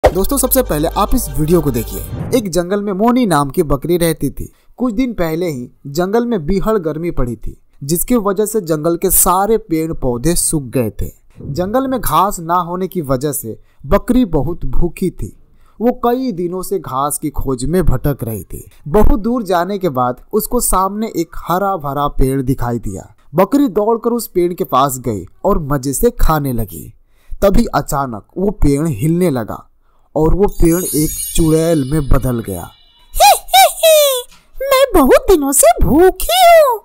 दोस्तों सबसे पहले आप इस वीडियो को देखिए। एक जंगल में मोनी नाम की बकरी रहती थी। कुछ दिन पहले ही जंगल में बीहड़ गर्मी पड़ी थी, जिसकी वजह से जंगल के सारे पेड़ पौधे सूख गए थे। जंगल में घास ना होने की वजह से बकरी बहुत भूखी थी। वो कई दिनों से घास की खोज में भटक रही थी। बहुत दूर जाने के बाद उसको सामने एक हरा भरा पेड़ दिखाई दिया। बकरी दौड़कर उस पेड़ के पास गई और मजे से खाने लगी। तभी अचानक वो पेड़ हिलने लगा और वो पेड़ एक चुड़ैल में बदल गया। मैं बहुत दिनों से भूखी हूँ।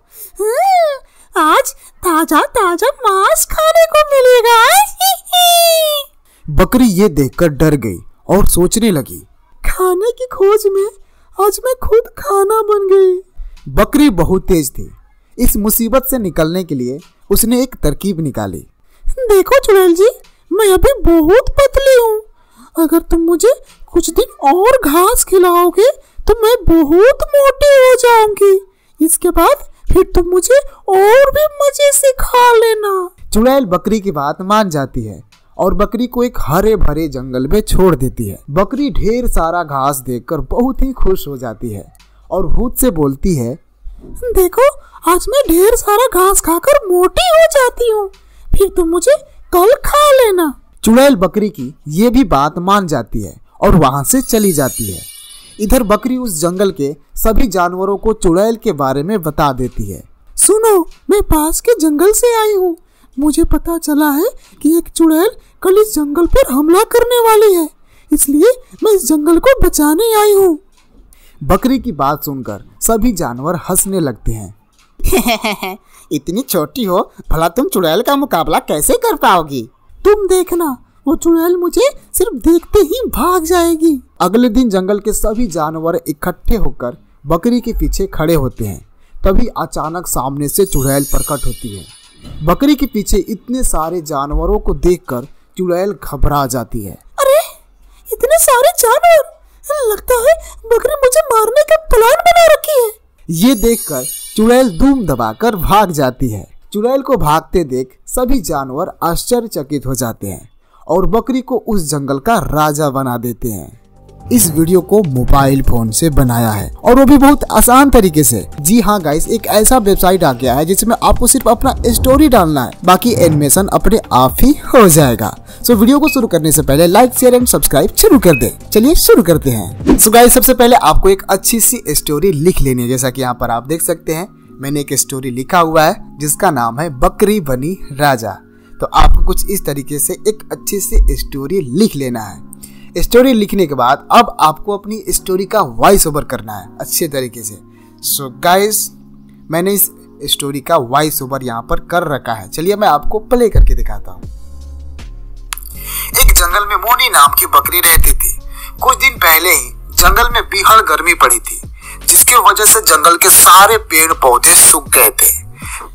आज ताजा ताजा मांस खाने को मिलेगा। बकरी ये देखकर डर गई और सोचने लगी, खाने की खोज में आज मैं खुद खाना बन गई। बकरी बहुत तेज थी। इस मुसीबत से निकलने के लिए उसने एक तरकीब निकाली। देखो चुड़ैल जी, मैं अभी बहुत पतली हूँ। अगर तुम मुझे कुछ दिन और घास खिलाओगे तो मैं बहुत मोटी हो जाऊंगी। इसके बाद फिर तुम मुझे और भी मजे से खा लेना। चुड़ैल बकरी की बात मान जाती है और बकरी को एक हरे भरे जंगल में छोड़ देती है। बकरी ढेर सारा घास देखकर बहुत ही खुश हो जाती है और भूत से बोलती है, देखो आज मैं ढेर सारा घास खाकर मोटी हो जाती हूँ, फिर तुम मुझे कल खा लेना। चुड़ैल बकरी की ये भी बात मान जाती है और वहां से चली जाती है। इधर बकरी उस जंगल के सभी जानवरों को चुड़ैल के बारे में बता देती है। सुनो, मैं पास के जंगल से आई हूँ। मुझे पता चला है कि एक चुड़ैल कल इस जंगल पर हमला करने वाली है, इसलिए मैं इस जंगल को बचाने आई हूँ। बकरी की बात सुनकर सभी जानवर हंसने लगते हैं। इतनी छोटी हो, भला तुम चुड़ैल का मुकाबला कैसे कर पाओगी? तुम देखना, वो चुड़ैल मुझे सिर्फ देखते ही भाग जाएगी। अगले दिन जंगल के सभी जानवर इकट्ठे होकर बकरी के पीछे खड़े होते हैं। तभी अचानक सामने से चुड़ैल प्रकट होती है। बकरी के पीछे इतने सारे जानवरों को देखकर चुड़ैल घबरा जाती है। अरे इतने सारे जानवर, लगता है बकरी मुझे मारने का प्लान बना रखी है। ये देखकर चुड़ैल धूम दबाकर भाग जाती है। चुड़ैल को भागते देख सभी जानवर आश्चर्यचकित हो जाते हैं और बकरी को उस जंगल का राजा बना देते हैं। इस वीडियो को मोबाइल फोन से बनाया है और वो भी बहुत आसान तरीके से। जी हाँ गाइस, एक ऐसा वेबसाइट आ गया है जिसमें आपको सिर्फ अपना स्टोरी डालना है, बाकी एनिमेशन अपने आप ही हो जाएगा। सो वीडियो को शुरू करने से पहले लाइक शेयर एंड सब्सक्राइब शुरू कर दे। चलिए शुरू करते हैं। सो गाइस, सबसे पहले आपको एक अच्छी सी स्टोरी लिख लेनी है। जैसा कि यहाँ पर आप देख सकते हैं, मैंने एक स्टोरी लिखा हुआ है जिसका नाम है बकरी बनी राजा। तो आपको कुछ इस तरीके से एक अच्छी सी स्टोरी लिख लेना है। स्टोरी लिखने के बाद अब आपको अपनी स्टोरी का वॉइस ओवर करना है अच्छे तरीके से। सो गाइस, मैंने इस स्टोरी का वॉइस ओवर यहाँ पर कर रखा है। चलिए मैं आपको प्ले करके दिखाता हूँ। एक जंगल में मोनी नाम की बकरी रहती थी। कुछ दिन पहले ही जंगल में बीहड़ गर्मी पड़ी थी, जिसकी वजह से जंगल के सारे पेड़ पौधे सूख गए थे।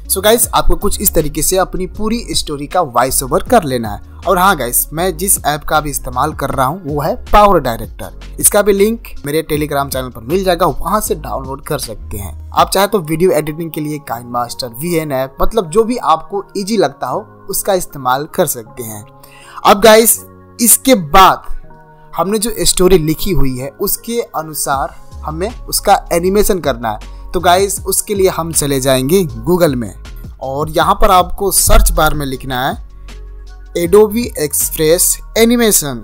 सो गाइस, आपको कुछ इस तरीके से अपनी पूरी स्टोरी का वॉइस ओवर कर लेना है। और हाँ गाइस, मैं जिस ऐप का भी इस्तेमाल कर रहा हूँ वो है पावर डायरेक्टर। इसका भी लिंक मेरे टेलीग्राम चैनल पर मिल जाएगा, वहां से डाउनलोड कर सकते हैं। आप चाहे तो वीडियो एडिटिंग के लिए काइनमास्टर, VN ऐप, मतलब जो भी आपको इजी लगता हो उसका इस्तेमाल कर सकते हैं। अब गाइस, इसके बाद हमने जो स्टोरी लिखी हुई है उसके अनुसार हमें उसका एनिमेशन करना है। तो गाइस, उसके लिए हम चले जाएंगे गूगल में और यहाँ पर आपको सर्च बार में लिखना है एडोबी एक्सप्रेस एनिमेशन।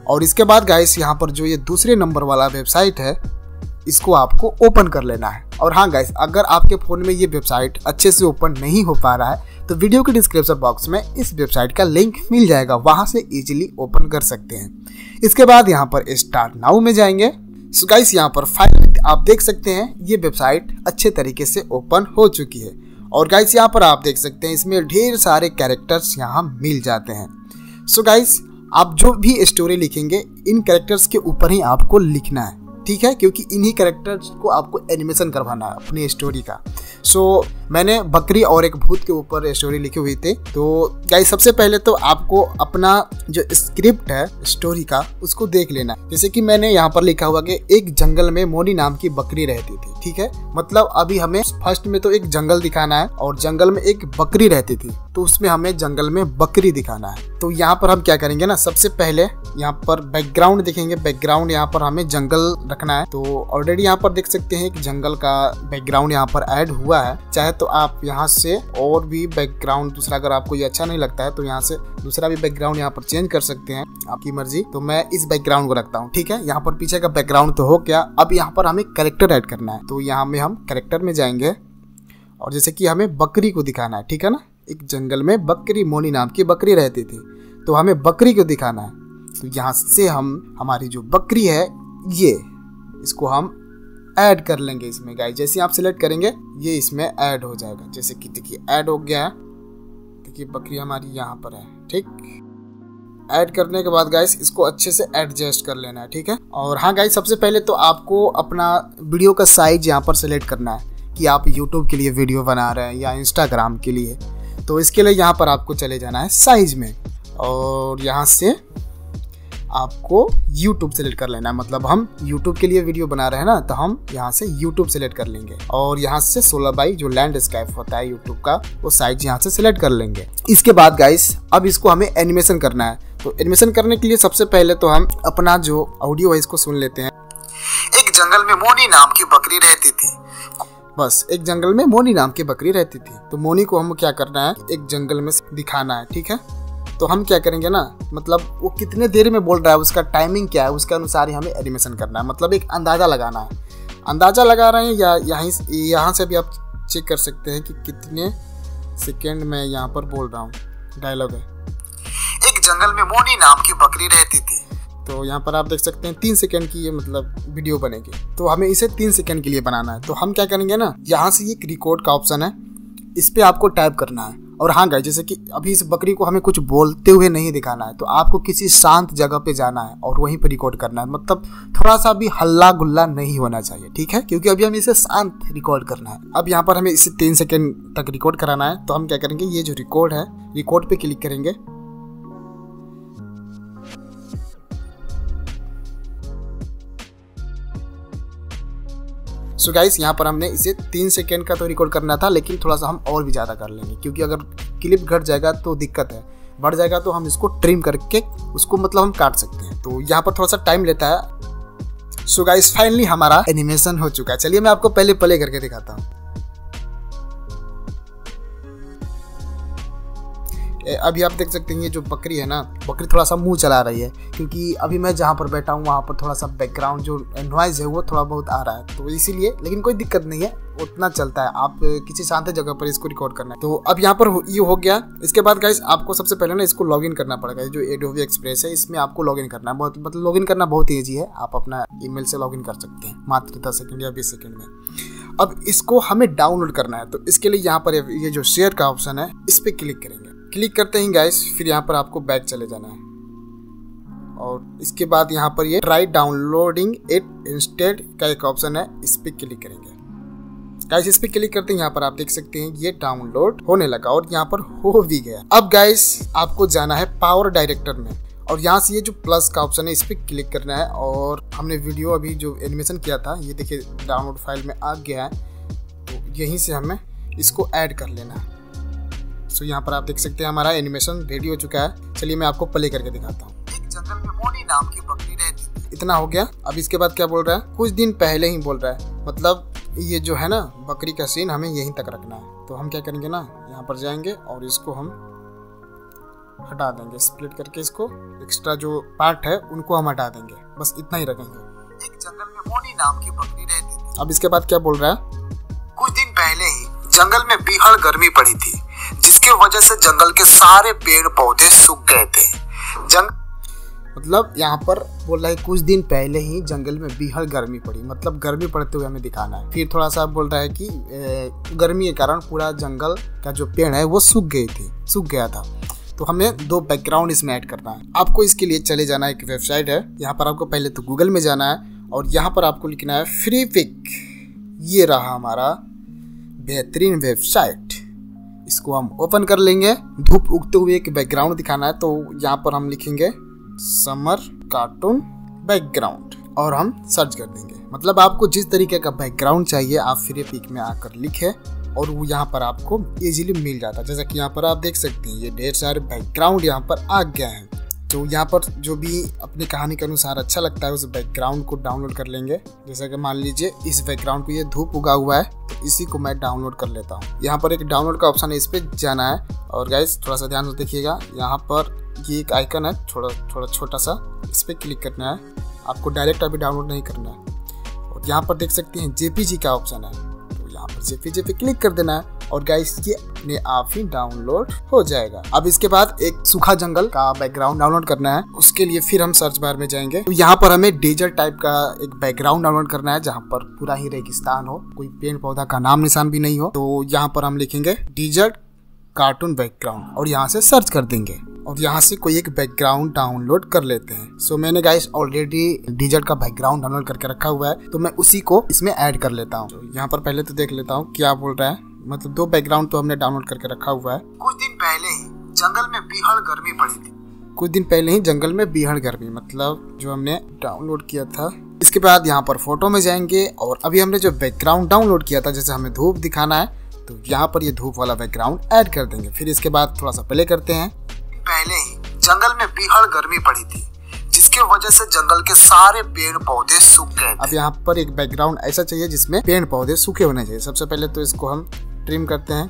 और इसके बाद गाइस, यहाँ पर जो ये दूसरे नंबर वाला वेबसाइट है इसको आपको ओपन कर लेना है। और हाँ गाइस, अगर आपके फ़ोन में ये वेबसाइट अच्छे से ओपन नहीं हो पा रहा है तो वीडियो के डिस्क्रिप्शन बॉक्स में इस वेबसाइट का लिंक मिल जाएगा, वहाँ से इजीली ओपन कर सकते हैं। इसके बाद यहाँ पर स्टार्ट नाउ में जाएंगे। सो गाइस, यहाँ पर फाइनली आप देख सकते हैं ये वेबसाइट अच्छे तरीके से ओपन हो चुकी है। और गाइस, यहाँ पर आप देख सकते हैं इसमें ढेर सारे कैरेक्टर्स यहाँ मिल जाते हैं। सो गाइस, आप जो भी स्टोरी लिखेंगे इन कैरेक्टर्स के ऊपर ही आपको लिखना है, ठीक है, क्योंकि इन्हीं कैरेक्टर्स को आपको एनिमेशन करवाना है अपनी स्टोरी का। सो मैंने बकरी और एक भूत के ऊपर स्टोरी लिखी हुई थी। तो गाइस, सबसे पहले तो आपको अपना जो स्क्रिप्ट है स्टोरी का उसको देख लेना है। जैसे कि मैंने यहाँ पर लिखा हुआ कि एक जंगल में मोनी नाम की बकरी रहती थी, ठीक है। मतलब अभी हमें फर्स्ट में तो एक जंगल दिखाना है और जंगल में एक बकरी रहती थी। तो उसमें हमें जंगल में बकरी दिखाना है। तो यहाँ पर हम क्या करेंगे ना, सबसे पहले यहाँ पर बैकग्राउंड देखेंगे। बैकग्राउंड यहाँ पर हमें जंगल रखना है। तो ऑलरेडी यहाँ पर देख सकते हैं कि जंगल का बैकग्राउंड यहाँ पर ऐड हुआ है। चाहे तो आप यहाँ से और भी बैकग्राउंड दूसरा, अगर आपको ये अच्छा नहीं लगता है तो यहाँ से दूसरा भी बैकग्राउंड यहाँ पर चेंज कर सकते हैं, आपकी मर्जी। तो मैं इस बैकग्राउंड को रखता हूँ, ठीक है। यहाँ पर पीछे का बैकग्राउंड तो हो गया। अब यहाँ पर हमें कैरेक्टर ऐड करना है। तो यहाँ में हम कैरेक्टर में जाएंगे और जैसे कि हमें बकरी को दिखाना है, ठीक है ना। एक जंगल में बकरी, मोनी नाम की बकरी रहती थी, तो हमें बकरी को दिखाना है। तो यहाँ से हम हमारी जो बकरी है ये, इसको हम ऐड कर लेंगे इसमें गाइस। जैसे आप सिलेक्ट करेंगे ये इसमें ऐड हो जाएगा। जैसे कि देखिए ऐड हो गया है, देखिए बकरी हमारी यहाँ पर है, ठीक। ऐड करने के बाद गाइस इसको अच्छे से एडजस्ट कर लेना है, ठीक है। और हाँ गाइस, सबसे पहले तो आपको अपना वीडियो का साइज यहाँ पर सिलेक्ट करना है कि आप YouTube के लिए वीडियो बना रहे हैं या Instagram के लिए। तो इसके लिए यहाँ पर आपको चले जाना है साइज में और यहाँ से आपको YouTube सेलेक्ट कर लेना है। मतलब हम YouTube के लिए वीडियो बना रहे हैं ना, तो हम यहाँ से YouTube सेलेक्ट कर लेंगे और यहाँ से 16 बाई जो लैंडस्केप होता है YouTube का, वो साइज यहाँ से सिलेक्ट कर लेंगे। इसके बाद गाइस अब इसको हमें एनिमेशन करना है। तो एनिमेशन करने के लिए सबसे पहले तो हम अपना जो ऑडियो है इसको सुन लेते हैं। एक जंगल में मोनी नाम की बकरी रहती थी। बस एक जंगल में मोनी नाम की बकरी रहती थी। तो मोनी को हम क्या करना है, एक जंगल में दिखाना है, ठीक है। तो हम क्या करेंगे ना, मतलब वो कितने देर में बोल रहा है, उसका टाइमिंग क्या है, उसके अनुसार ही हमें एनिमेशन करना है। मतलब एक अंदाज़ा लगाना है। अंदाज़ा लगा रहे हैं या यहाँ से भी आप चेक कर सकते हैं कि कितने सेकेंड में यहाँ पर बोल रहा हूँ। डायलॉग है, एक जंगल में मोनी नाम की बकरी रहती थी। तो यहाँ पर आप देख सकते हैं 3 सेकंड की ये मतलब वीडियो बनेगी। तो हमें इसे 3 सेकंड के लिए बनाना है। तो हम क्या करेंगे ना, यहाँ से एक रिकॉर्ड का ऑप्शन है, इस पे आपको टाइप करना है। और हाँ गाइस, जैसे कि अभी इस बकरी को हमें कुछ बोलते हुए नहीं दिखाना है, तो आपको किसी शांत जगह पे जाना है और वहीं पे रिकॉर्ड करना है। मतलब थोड़ा सा भी हल्ला गुल्ला नहीं होना चाहिए, ठीक है, क्योंकि अभी हमें इसे शांत रिकॉर्ड करना है। अब यहाँ पर हमें इसे 3 सेकंड तक रिकॉर्ड कराना है। तो हम क्या करेंगे, ये जो रिकॉर्ड है, रिकॉर्ड पे क्लिक करेंगे। सो गाइस, यहाँ पर हमने इसे 3 सेकेंड का तो रिकॉर्ड करना था, लेकिन थोड़ा सा हम और भी ज़्यादा कर लेंगे, क्योंकि अगर क्लिप घट जाएगा तो दिक्कत है, बढ़ जाएगा तो हम इसको ट्रिम करके उसको मतलब हम काट सकते हैं। तो यहाँ पर थोड़ा सा टाइम लेता है। सो गाइस, फाइनली हमारा एनिमेशन हो चुका है। चलिए मैं आपको पहले प्ले करके दिखाता हूँ। अभी आप देख सकते हैं ये जो बकरी है ना, बकरी थोड़ा सा मुंह चला रही है, क्योंकि अभी मैं जहाँ पर बैठा हूँ वहाँ पर थोड़ा सा बैकग्राउंड जो नॉइज है वो थोड़ा बहुत आ रहा है, तो इसीलिए। लेकिन कोई दिक्कत नहीं है, उतना चलता है। आप किसी शांत जगह पर इसको रिकॉर्ड करना है। तो अब यहाँ पर ये हो गया। इसके बाद गाइस आपको सबसे पहले ना इसको लॉगिन करना पड़ेगा। जो एडोबी एक्सप्रेस है इसमें आपको लॉगिन करना है। बहुत मतलब लॉगिन करना बहुत ईजी है। आप अपना ईमेल से लॉगिन कर सकते हैं मात्र 10 सेकंड या 20 सेकंड में। अब इसको हमें डाउनलोड करना है। तो इसके लिए यहाँ पर ये जो शेयर का ऑप्शन है इस पर क्लिक करेंगे। क्लिक करते ही गाइस फिर यहाँ पर आपको बैक चले जाना है और इसके बाद यहाँ पर ये ट्राई डाउनलोडिंग इट इंस्टेड का एक ऑप्शन है, इस पर क्लिक करेंगे। गाइस इस पे क्लिक करते हैं, यहाँ पर आप देख सकते हैं ये डाउनलोड होने लगा और यहाँ पर हो भी गया। अब गाइस आपको जाना है पावर डायरेक्टर में और यहाँ से ये जो प्लस का ऑप्शन है इस पर क्लिक करना है और हमने वीडियो अभी जो एनिमेशन किया था ये देखिए डाउनलोड फाइल में आ गया है। तो यहीं से हमें इसको ऐड कर लेना है। सो यहाँ पर आप देख सकते हैं हमारा एनिमेशन रेडी हो चुका है। चलिए मैं आपको प्ले करके दिखाता हूँ। एक जंगल में मोनी नाम की बकरी रहती थी। इतना हो गया। अब इसके बाद क्या बोल रहा है, कुछ दिन पहले ही बोल रहा है। मतलब ये जो है ना बकरी का सीन हमें यहीं तक रखना है। तो हम क्या करेंगे ना, यहाँ पर जाएंगे और इसको हम हटा देंगे, स्प्लिट करके इसको एक्स्ट्रा जो पार्ट है उनको हम हटा देंगे, बस इतना ही रखेंगे। एक जंगल में मोनी नाम की बकरी रहती थी। अब इसके बाद क्या बोल रहा है, कुछ दिन पहले ही जंगल में भीषण गर्मी पड़ी थी, जिसकी वजह से जंगल के सारे पेड़ पौधे सूख गए थे। मतलब यहाँ पर बोल रहा है कुछ दिन पहले ही जंगल में भीषण गर्मी पड़ी, मतलब गर्मी पड़ते हुए हमें दिखाना है। फिर थोड़ा सा बोल रहा है कि गर्मी के कारण पूरा जंगल का जो पेड़ है वो सूख गया था। तो हमें 2 बैकग्राउंड इसमें ऐड करना है। आपको इसके लिए चले जाना है, एक वेबसाइट है। यहाँ पर आपको पहले तो गूगल में जाना है और यहाँ पर आपको लिखना है फ्री पिक। ये रहा हमारा बेहतरीन वेबसाइट। इसको हम ओपन कर लेंगे। धूप उगते हुए एक बैकग्राउंड दिखाना है, तो यहाँ पर हम लिखेंगे समर कार्टून बैकग्राउंड और हम सर्च कर देंगे। मतलब आपको जिस तरीके का बैकग्राउंड चाहिए आप फ्री पिक में आकर लिखे और वो यहाँ पर आपको इजीली मिल जाता है। जैसा कि यहाँ पर आप देख सकते हैं, ये ढेर सारे बैकग्राउंड यहाँ पर आ गए हैं। तो यहाँ पर जो भी अपनी कहानी के अनुसार अच्छा लगता है उस बैकग्राउंड को डाउनलोड कर लेंगे। जैसा कि मान लीजिए इस बैकग्राउंड को ये धूप उगा हुआ है, तो इसी को मैं डाउनलोड कर लेता हूँ। यहाँ पर एक डाउनलोड का ऑप्शन है, इस पर जाना है। और गाइस थोड़ा सा ध्यान से देखिएगा, यहाँ पर ये एक आइकन है थोड़ा छोटा सा, इस पर क्लिक करना है। आपको डायरेक्ट अभी डाउनलोड नहीं करना है। और यहाँ पर देख सकते हैं जेपीजी का ऑप्शन है, तो यहाँ पर जेपीजी पे क्लिक कर देना है और गाइस ये अपने आप ही डाउनलोड हो जाएगा। अब इसके बाद एक सूखा जंगल का बैकग्राउंड डाउनलोड करना है। उसके लिए फिर हम सर्च बार में जाएंगे। तो यहाँ पर हमें डेजर्ट टाइप का एक बैकग्राउंड डाउनलोड करना है, जहाँ पर पूरा ही रेगिस्तान हो, कोई पेड़ पौधा का नाम निशान भी नहीं हो। तो यहाँ पर हम लिखेंगे डेजर्ट कार्टून बैकग्राउंड और यहाँ से सर्च कर देंगे और यहाँ से कोई एक बैकग्राउंड डाउनलोड कर लेते हैं। सो मैंने गाइस ऑलरेडी डेजर्ट का बैकग्राउंड डाउनलोड करके रखा हुआ है, तो मैं उसी को इसमें ऐड कर लेता हूँ। तो यहाँ पर पहले तो देख लेता हूँ क्या बोल रहा है। मतलब 2 बैकग्राउंड तो हमने डाउनलोड करके रखा हुआ है। कुछ दिन पहले ही जंगल में बीहड़ गर्मी पड़ी थी। कुछ दिन पहले ही जंगल में बीहड़ गर्मी, मतलब जो हमने डाउनलोड किया था। इसके बाद यहाँ पर फोटो में जाएंगे और अभी हमने जो बैकग्राउंड डाउनलोड किया था, जैसे हमें धूप दिखाना है तो यहाँ पर ये धूप वाला बैकग्राउंड ऐड कर देंगे। फिर इसके बाद थोड़ा सा प्ले करते हैं। पहले ही जंगल में बीहड़ गर्मी पड़ी थी, जिसकी वजह से जंगल के सारे पेड़ पौधे सूख गए। अब यहाँ पर एक बैकग्राउंड ऐसा चाहिए जिसमें पेड़ पौधे सूखे होने चाहिए। सबसे पहले तो इसको हम ट्रिम करते हैं,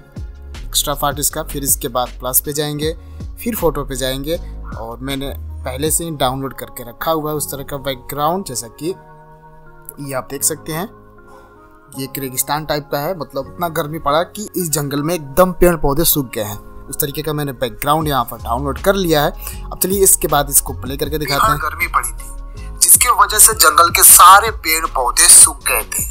एक्स्ट्रा पार्ट इसका। फिर इसके बाद प्लस पे जाएंगे, फिर फोटो पे जाएंगे और मैंने पहले से ही डाउनलोड करके रखा हुआ है उस तरह का बैकग्राउंड। जैसा कि ये आप देख सकते हैं, ये एक रेगिस्तान टाइप का है। मतलब इतना गर्मी पड़ा कि इस जंगल में एकदम पेड़ पौधे सूख गए हैं। उस तरीके का मैंने बैकग्राउंड यहाँ पर डाउनलोड कर लिया है। अब चलिए इसके बाद इसको प्ले करके दिखाते हैं। गर्मी पड़ी थी, जिसकी वजह से जंगल के सारे पेड़ पौधे सूख गए थे।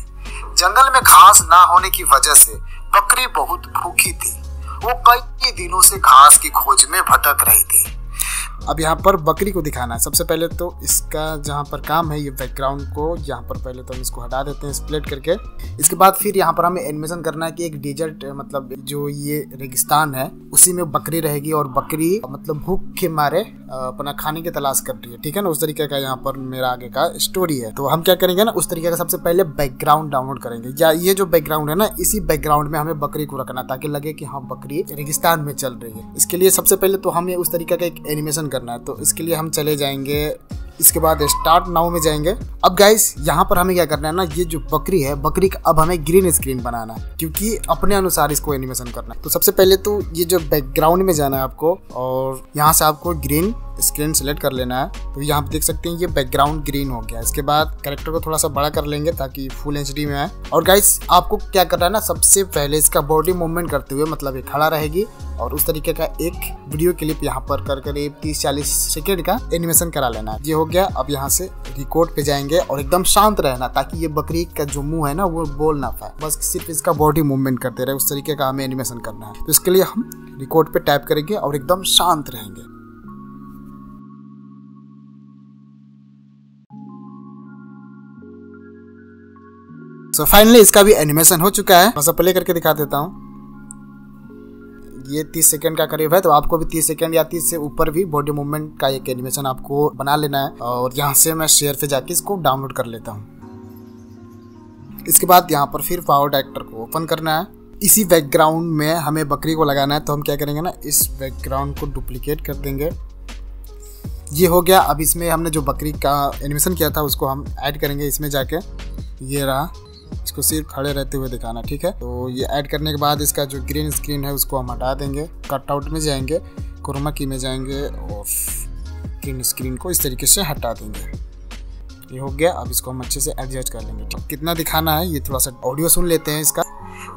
जंगल में घास ना होने की वजह से बकरी बहुत भूखी थी। वो कई दिनों से घास की खोज में भटक रही थी। अब यहाँ पर बकरी को दिखाना है। सबसे पहले तो इसका जहाँ पर काम है, ये बैकग्राउंड को यहाँ पर पहले तो हम इसको हटा देते हैं स्प्लिट करके। इसके बाद फिर यहाँ पर हमें एनिमेशन करना है कि एक डेजर्ट, मतलब जो ये रेगिस्तान है उसी में बकरी रहेगी और बकरी मतलब भूख के मारे अपना खाने की तलाश कर रही है। ठीक है ना, उस तरीके का यहाँ पर मेरा आगे का स्टोरी है। तो हम क्या करेंगे ना, उस तरीके का सबसे पहले बैकग्राउंड डाउनलोड करेंगे। या ये जो बैकग्राउंड है ना, इसी बैकग्राउंड में हमें बकरी को रखना ताकि लगे कि हाँ बकरी रेगिस्तान में चल रही है। इसके लिए सबसे पहले तो हमें उस तरीके का एक एनिमेशन करना है। तो इसके लिए हम चले जाएंगे, इसके बाद स्टार्ट नाउ में जाएंगे। अब गाइस यहाँ पर हमें क्या करना है ना, ये जो बकरी है, बकरी का अब हमें ग्रीन स्क्रीन बनाना है क्योंकि अपने अनुसार इसको एनिमेशन करना है। तो सबसे पहले तो ये जो बैकग्राउंड में जाना है आपको और यहाँ से आपको ग्रीन स्क्रीन सेलेक्ट कर लेना है। तो यहाँ पे देख सकते हैं ये बैकग्राउंड ग्रीन हो गया। इसके बाद कैरेक्टर को थोड़ा सा बड़ा कर लेंगे ताकि फुल HD में आए। और गाइस आपको क्या करना है ना, सबसे पहले इसका बॉडी मूवमेंट करते हुए, मतलब ये खड़ा रहेगी और उस तरीके का एक वीडियो क्लिप यहाँ पर कर करीब 30-40 सेकेंड का एनिमेशन करा लेना है। ये हो गया। अब यहाँ से रिकॉर्ड पे जाएंगे और एकदम शांत रहना ताकि ये बकरी का जो मुंह है ना वो बोल ना पाए, बस सिर्फ इसका बॉडी मूवमेंट करते रहे। उस तरीके का हमें एनिमेशन करना है। तो इसके लिए हम रिकॉर्ड पे टाइप करेंगे और एकदम शांत रहेंगे। तो फाइनली इसका भी एनिमेशन हो चुका है। मैं प्ले करके दिखा देता हूँ। ये 30 सेकंड का करीब है, तो आपको भी 30 सेकंड या 30 से ऊपर भी बॉडी मूवमेंट का एक एनिमेशन आपको बना लेना है। और यहाँ से मैं शेयर पे जाके इसको डाउनलोड कर लेता हूँ। इसके बाद यहाँ पर फिर पावर डायरेक्टर को ओपन करना है। इसी बैकग्राउंड में हमें बकरी को लगाना है। तो हम क्या करेंगे ना, इस बैकग्राउंड को डुप्लीकेट कर देंगे। ये हो गया। अब इसमें हमने जो बकरी का एनिमेशन किया था उसको हम ऐड करेंगे इसमें जाके। ये रहा, इसको सिर्फ खड़े रहते हुए दिखाना। ठीक है, तो ये ऐड करने के बाद इसका जो ग्रीन स्क्रीन है उसको हम हटा देंगे। कट आउट में जाएंगे, क्रोमा की में जाएंगे और ग्रीन स्क्रीन को इस तरीके से हटा देंगे। ये हो गया। अब इसको हम अच्छे से एडजस्ट कर लेंगे। ठीक, कितना दिखाना है ये थोड़ा सा ऑडियो सुन लेते हैं इसका।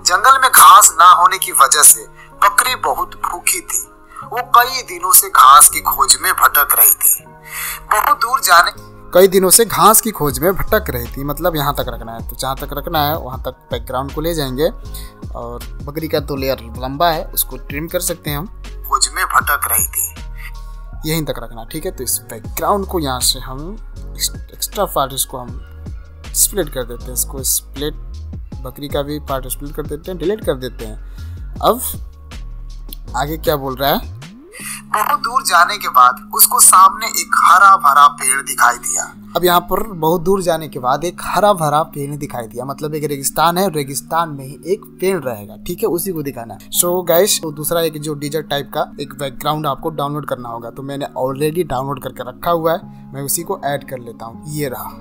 जंगल में घास ना होने की वजह से बकरी बहुत भूखी थी। वो कई दिनों से घास की खोज में भटक रही थी। बहुत दूर जाने कई दिनों से घास की खोज में भटक रही थी, मतलब यहाँ तक रखना है। तो जहाँ तक रखना है वहाँ तक बैकग्राउंड को ले जाएंगे और बकरी का तो लेयर लंबा है, उसको ट्रिम कर सकते हैं हम। खोज में भटक रही थी, यहीं तक रखना। ठीक है, तो इस बैकग्राउंड को यहाँ से हम एक्स्ट्रा पार्ट इसको हम स्प्लिट कर देते हैं। इसको स्प्लिट, बकरी का भी पार्ट स्प्लिट कर देते हैं, डिलीट कर देते हैं। अब आगे क्या बोल रहा है, बहुत दूर जाने के बाद उसको सामने एक हरा भरा पेड़ दिखाई दिया। अब यहाँ पर बहुत दूर जाने के बाद एक हरा भरा पेड़ दिखाई दिया, मतलब एक रेगिस्तान है, रेगिस्तान में ही एक पेड़ रहेगा, ठीक है, उसी को दिखाना है। सो गाइस, तो दूसरा एक जो डेजर्ट टाइप का एक बैकग्राउंड आपको डाउनलोड करना होगा, तो मैंने ऑलरेडी डाउनलोड करके रखा हुआ है, मैं उसी को ऐड कर लेता हूँ। ये रहा,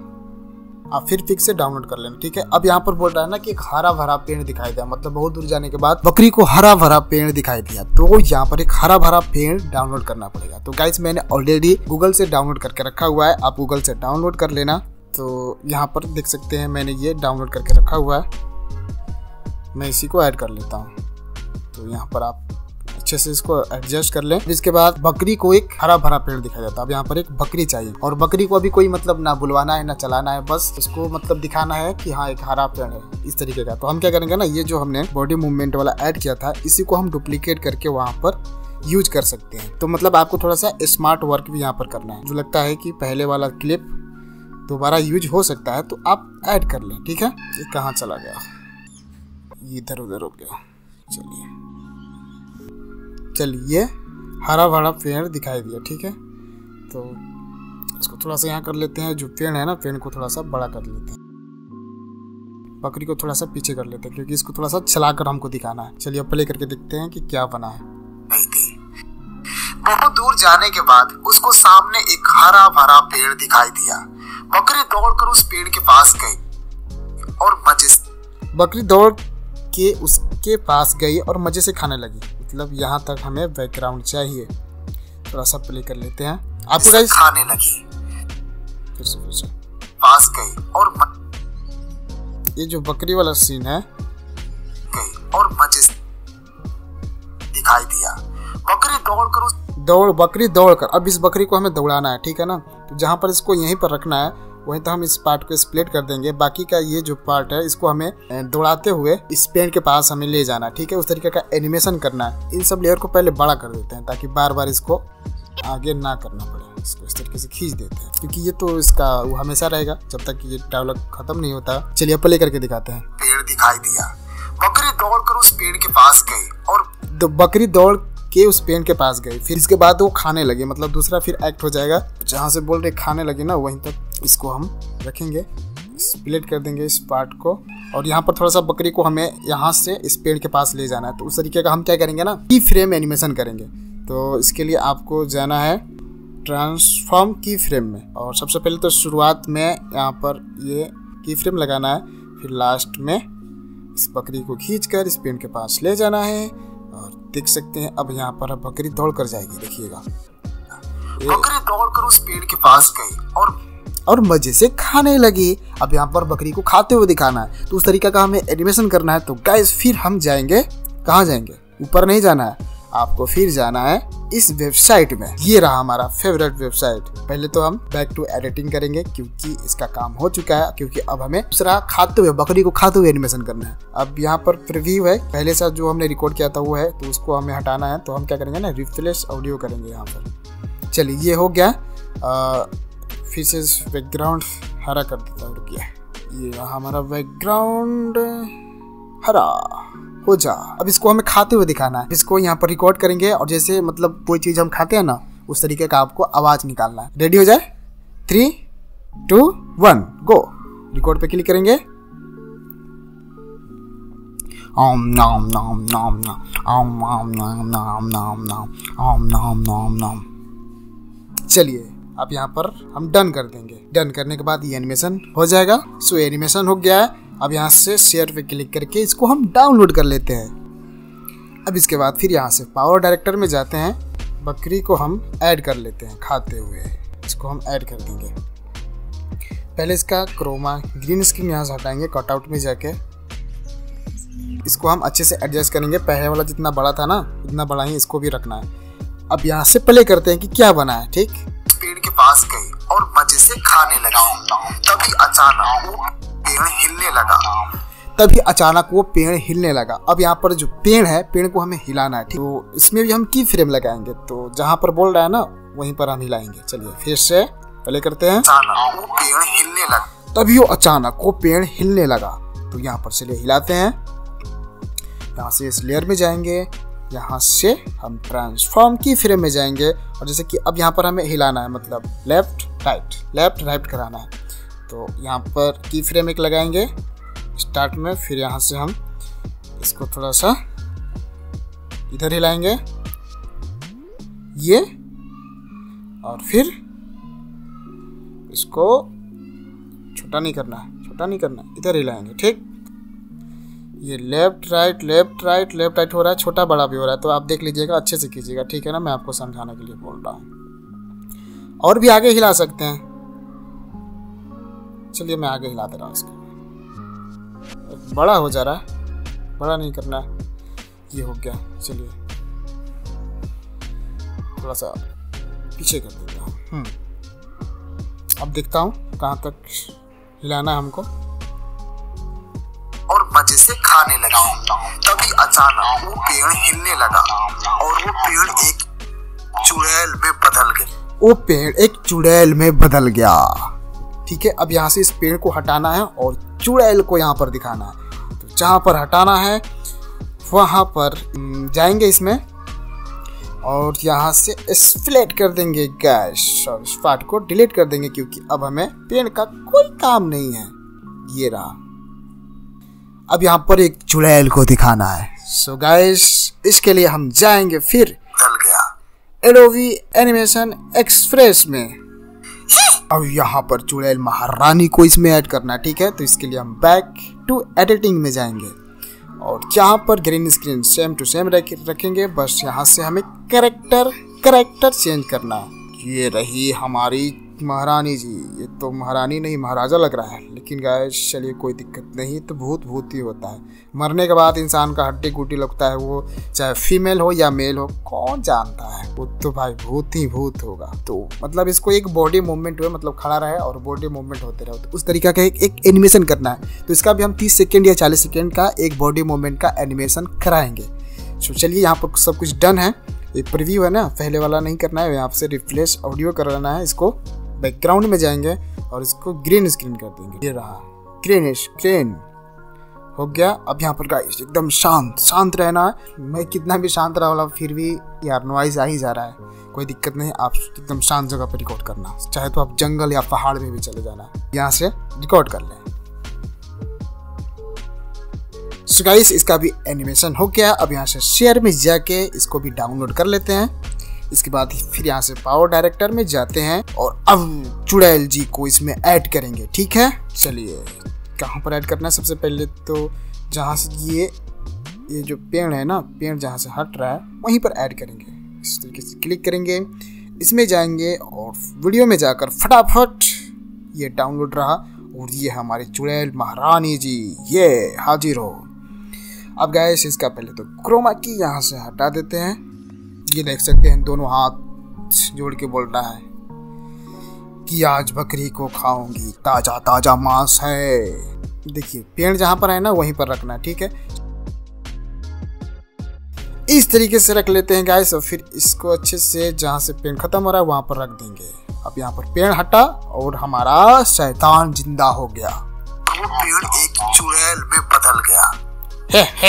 आप फिर फिक्स से डाउनलोड कर लेना, ठीक है। अब यहाँ पर बोल रहा है ना कि एक हरा भरा पेड़ दिखाई दिया, मतलब बहुत दूर जाने के बाद बकरी को हरा भरा पेड़ दिखाई दिया, तो यहाँ पर एक हरा भरा पेड़ डाउनलोड करना पड़ेगा। तो गाइस, मैंने ऑलरेडी गूगल से डाउनलोड करके रखा हुआ है, आप गूगल से डाउनलोड कर लेना। तो यहाँ पर देख सकते हैं मैंने ये डाउनलोड करके रखा हुआ है, मैं इसी को ऐड कर लेता हूँ। तो यहाँ पर आप अच्छे से इसको एडजस्ट कर लें। इसके बाद बकरी को एक हरा भरा पेड़ दिखाई देता है। अब यहाँ पर एक बकरी चाहिए, और बकरी को अभी कोई मतलब ना बुलवाना है ना चलाना है, बस उसको मतलब दिखाना है कि हाँ एक हरा पेड़ है, इस तरीके का। तो हम क्या करेंगे ना, ये जो हमने बॉडी मूवमेंट वाला ऐड किया था, इसी को हम डुप्लीकेट करके वहाँ पर यूज कर सकते हैं। तो मतलब आपको थोड़ा सा स्मार्ट वर्क भी यहाँ पर करना है। जो लगता है कि पहले वाला क्लिप दोबारा यूज हो सकता है, तो आप ऐड कर लें, ठीक है। ये कहाँ चला गया, ये इधर उधर हो गया। चलिए हरा भरा पेड़ दिखाई दिया, ठीक है। तो इसको थोड़ा सा यहाँ कर लेते हैं, जो पेड़ है ना, पेड़ को थोड़ा सा बड़ा कर लेते हैं, बकरी को थोड़ा सा पीछे कर लेते हैं, क्योंकि इसको थोड़ा सा चलाकर हमको दिखाना है। चलिए प्ले करके देखते हैं कि क्या बना है। बहुत दूर जाने के बाद उसको सामने एक हरा भरा पेड़ दिखाई दिया। बकरी दौड़कर उस पेड़ के पास गई और मजे से बकरी दौड़ के उसके पास गई और मजे से खाने लगी। मतलब यहाँ तक हमें बैकग्राउंड चाहिए, थोड़ा सा प्ले कर लेते हैं। आपको गाइस खाने लगी, फिर से पास गई और ये जो बकरी वाला सीन है, गई और मजे से दिखाई दिया। बकरी दौड़कर अब इस बकरी को हमें दौड़ाना है, ठीक है ना। तो जहाँ पर इसको यहीं पर रखना है, वहीं तो हम इस पार्ट को स्प्लिट कर देंगे। बाकी का ये जो पार्ट है, इसको हमें दौड़ाते हुए इस पेड़ के पास हमें ले जाना है, ठीक है। उस तरीके का एनिमेशन करना है। इन सब लेयर को पहले बड़ा कर देते हैं, ताकि बार बार इसको आगे ना करना पड़े। इसको इस तरीके से खींच देते हैं, क्योंकि ये तो इसका वो हमेशा रहेगा जब तक ये डायलॉग खत्म नहीं होता। चलिए प्ले करके दिखाते हैं। पेड़ दिखाई दिया, बकरी दौड़कर उस पेड़ के पास गई और बकरी दौड़ के उस पेड़ के पास गई। फिर इसके बाद वो खाने लगे, मतलब दूसरा फिर एक्ट हो जाएगा। जहाँ से बोल रहे खाने लगे ना, वहीं तक इसको हम रखेंगे, स्प्लिट कर देंगे इस पार्ट को। और यहाँ पर थोड़ा सा बकरी को हमें यहाँ से इस पेड़ के पास ले जाना है। तो उस तरीके का हम क्या करेंगे ना, की फ्रेम एनिमेशन करेंगे। तो इसके लिए आपको जाना है ट्रांसफॉर्म की फ्रेम में, और सबसे पहले तो शुरुआत में यहाँ पर ये की फ्रेम लगाना है, फिर लास्ट में इस बकरी को खींचकर इस पेड़ के पास ले जाना है। और देख सकते हैं अब यहाँ पर बकरी दौड़ कर जाएगी, देखिएगा। बकरी दौड़कर उस पेड़ के पास गई और मजे से खाने लगी। अब यहाँ पर बकरी को खाते हुए दिखाना है, तो उस तरीके का हमें एनिमेशन करना है। तो गाइस, फिर हम जाएंगे, कहाँ जाएंगे, ऊपर नहीं जाना है, आपको फिर जाना है इस वेबसाइट में। ये रहा हमारा फेवरेट वेबसाइट। पहले तो हम बैक टू एडिटिंग करेंगे, क्योंकि इसका काम हो चुका है, क्योंकि अब हमें दूसरा खाते हुए बकरी को खाते हुए एनिमेशन करना है। अब यहाँ पर प्रीव्यू है, पहले से जो हमने रिकॉर्ड किया था वो है, तो उसको हमें हटाना है। तो हम क्या करेंगे ना, रिफ्रेश ऑडियो करेंगे यहाँ पर। चलिए ये हो गया। फिर से बैकग्राउंड हरा कर देता हूँ, रुकिए। ये रहा हमारा बैकग्राउंड हरा हो जा। अब इसको हमें खाते हुए दिखाना है, इसको यहाँ पर रिकॉर्ड करेंगे, और जैसे मतलब कोई चीज हम खाते हैं ना, उस तरीके का आपको आवाज निकालना है। रेडी हो जाए, 3, 2, 1 गो। रिकॉर्ड पे क्लिक करेंगे। ओम नाम नाम नाम नाम ओम नाम नाम नाम नाम नाम ओम नाम नाम नाम। चलिए अब यहाँ पर हम डन कर देंगे। डन करने के बाद ये एनिमेशन हो जाएगा। सो एनिमेशन हो गया है। अब यहाँ से शेयर पे क्लिक करके इसको हम डाउनलोड कर लेते हैं। अब इसके बाद फिर यहाँ से पावर डायरेक्टर में जाते हैं, बकरी को हम ऐड कर लेते हैं खाते हुए। इसको हम ऐड कर देंगे। पहले इसका क्रोमा ग्रीन स्क्रीन यहाँ से हटाएंगे, कटआउट में जाके इसको हम अच्छे से एडजस्ट करेंगे। पहले वाला जितना बड़ा था ना, उतना बड़ा ही इसको भी रखना है। अब यहाँ से प्ले करते हैं कि क्या बना है। ठीक, पेड़ के पास गई और मजे से खाने लगा। तभी अचानक वो पेड़ हिलने लगा। अब यहाँ पर जो पेड़ है, पेड़ को हमें हिलाना है। तो इसमें भी हम की फ्रेम लगाएंगे, तो जहाँ पर बोल रहा है ना, वहीं पर हम हिलाएंगे। चलिए फिर से प्ले करते हैं। पेड़ हिलने लगा, तभी वो अचानक वो पेड़ हिलने लगा। तो यहाँ पर चलिए हिलाते हैं। यहाँ से इस लेयर में जाएंगे, यहाँ से हम ट्रांसफॉर्म की फ्रेम में जाएंगे और जैसे कि अब यहाँ पर हमें हिलाना है, मतलब लेफ्ट राइट कराना है। तो यहाँ पर की फ्रेम एक लगाएंगे स्टार्ट में, फिर यहाँ से हम इसको थोड़ा सा इधर हिलाएंगे ये, और फिर इसको छोटा नहीं करना, इधर हिलाएंगे। ठीक, ये लेफ्ट राइट हो रहा है, छोटा बड़ा भी हो रहा है, तो आप देख लीजिएगा, अच्छे से कीजिएगा। ठीक है ना, मैं आपको समझाने के लिए बोल रहा हूँ। और भी आगे हिला सकते हैं। चलिए मैं आगे हिला दे रहा हूँ इसको। बड़ा हो जा रहा है, बड़ा नहीं करना है। ये हो गया, चलिए थोड़ा सा पीछे कर देता हूँ। अब देखता हूँ कहाँ तक हिलाना है हमको। और मजे से खाने लगा। तभी अचानक वो पेड़ हिलने लगा और वो पेड़ एक चुड़ैल में बदल गया। ठीक है, अब यहाँ से इस पेड़ को हटाना है और चुड़ैल को यहाँ पर दिखाना है। तो जहाँ पर हटाना है वहाँ पर जाएंगे इसमें और यहाँ से स्प्लिट कर देंगे गैस, और इस पार्ट को डिलीट कर देंगे क्योंकि अब हमें पेड़ का कोई काम नहीं है। ये रहा, अब यहाँ पर एक चुड़ैल को दिखाना है। सो गाइस, इसके लिए हम जाएंगे फिर बदल गया एडोबी एनिमेशन एक्सप्रेस में। अब यहाँ पर चुड़ैल महारानी को इसमें ऐड करना है। ठीक है, तो इसके लिए हम बैक टू एडिटिंग में जाएंगे और यहाँ पर green screen same to same रखेंगे। बस यहाँ से हमें कैरेक्टर चेंज करना है। ये रही हमारी महारानी जी। ये तो महारानी नहीं महाराजा लग रहा है, लेकिन गाइस चलिए कोई दिक्कत नहीं। तो भूत ही होता है, मरने के बाद इंसान का हड्डी गुड्डी लगता है, वो चाहे फीमेल हो या मेल हो कौन जानता है, वो तो भाई भूत ही भूत होगा। तो मतलब इसको एक बॉडी मूवमेंट हुए, मतलब खड़ा रहे और बॉडी मूवमेंट होते रहे, तो उस तरीका का एक एनिमेशन करना है। तो इसका भी हम 30 सेकेंड या 40 सेकेंड का एक बॉडी मूवमेंट का एनिमेशन कराएंगे। तो चलिए यहाँ पर सब कुछ डन है। ये प्रीव्यू है ना, पहले वाला नहीं करना है, यहाँ से रिफ्रेश ऑडियो कराना है। इसको बैकग्राउंड में जाएंगे और इसको ग्रीन स्क्रीन कर देंगे। ये रहा ग्रीन स्क्रीन हो गया। अब यहाँ पर गाइस एकदम शांत रहना है। मैं कितना भी शांत रहा वाला फिर भी यार नॉइज आ ही जा रहा है, कोई दिक्कत नहीं। आप एकदम शांत जगह पर रिकॉर्ड करना, चाहे तो आप जंगल या पहाड़ में भी चले जाना, यहाँ से रिकॉर्ड कर लें। सो गाइस, इसका भी एनिमेशन हो गया। अब यहाँ से शेयर में जाके इसको भी डाउनलोड कर लेते हैं। इसके बाद फिर यहाँ से पावर डायरेक्टर में जाते हैं और अब चुड़ैल जी को इसमें ऐड करेंगे। ठीक है, चलिए कहाँ पर ऐड करना है। सबसे पहले तो जहाँ से ये जो पेड़ है ना, पेड़ जहाँ से हट रहा है वहीं पर ऐड करेंगे। इस तरीके से क्लिक करेंगे, इसमें जाएंगे और वीडियो में जाकर फटाफट ये डाउनलोड रहा और ये हमारी चुड़ैल महारानी जी ये हाजिर हो। अब गाइस इसका पहले तो क्रोमा की यहाँ से हटा देते हैं। ये देख सकते हैं दोनों हाथ जोड़ के बोल रहा है कि आज बकरी को खाऊंगी, ताजा ताजा मांस है। देखिए पेड़ जहां पर है ना वहीं पर रखना है। ठीक है, इस तरीके से रख लेते हैं गाइस और फिर इसको अच्छे से जहां से पेड़ खत्म हो रहा है वहां पर रख देंगे। अब यहाँ पर पेड़ हटा और हमारा शैतान जिंदा हो गया। वो पेड़ एक चुड़ैल में बदल गया। मैं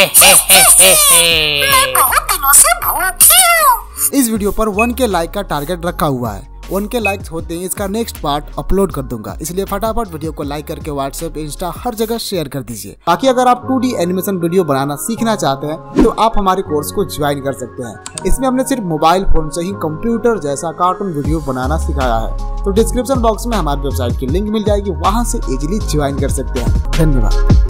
बहुत दिनों से भूखी हूँ। इस वीडियो पर 1K लाइक का टारगेट रखा हुआ है। 1K लाइक्स होते ही इसका नेक्स्ट पार्ट अपलोड कर दूंगा, इसलिए फटाफट वीडियो को लाइक करके व्हाट्सएप, इंस्टा हर जगह शेयर कर दीजिए। बाकी अगर आप 2D एनिमेशन वीडियो बनाना सीखना चाहते हैं तो आप हमारे कोर्स को ज्वाइन कर सकते हैं। इसमें हमने सिर्फ मोबाइल फोन से ही कंप्यूटर जैसा कार्टून वीडियो बनाना सिखाया है। तो डिस्क्रिप्शन बॉक्स में हमारी वेबसाइट की लिंक मिल जाएगी, वहाँ से इजीली ज्वाइन कर सकते हैं। धन्यवाद।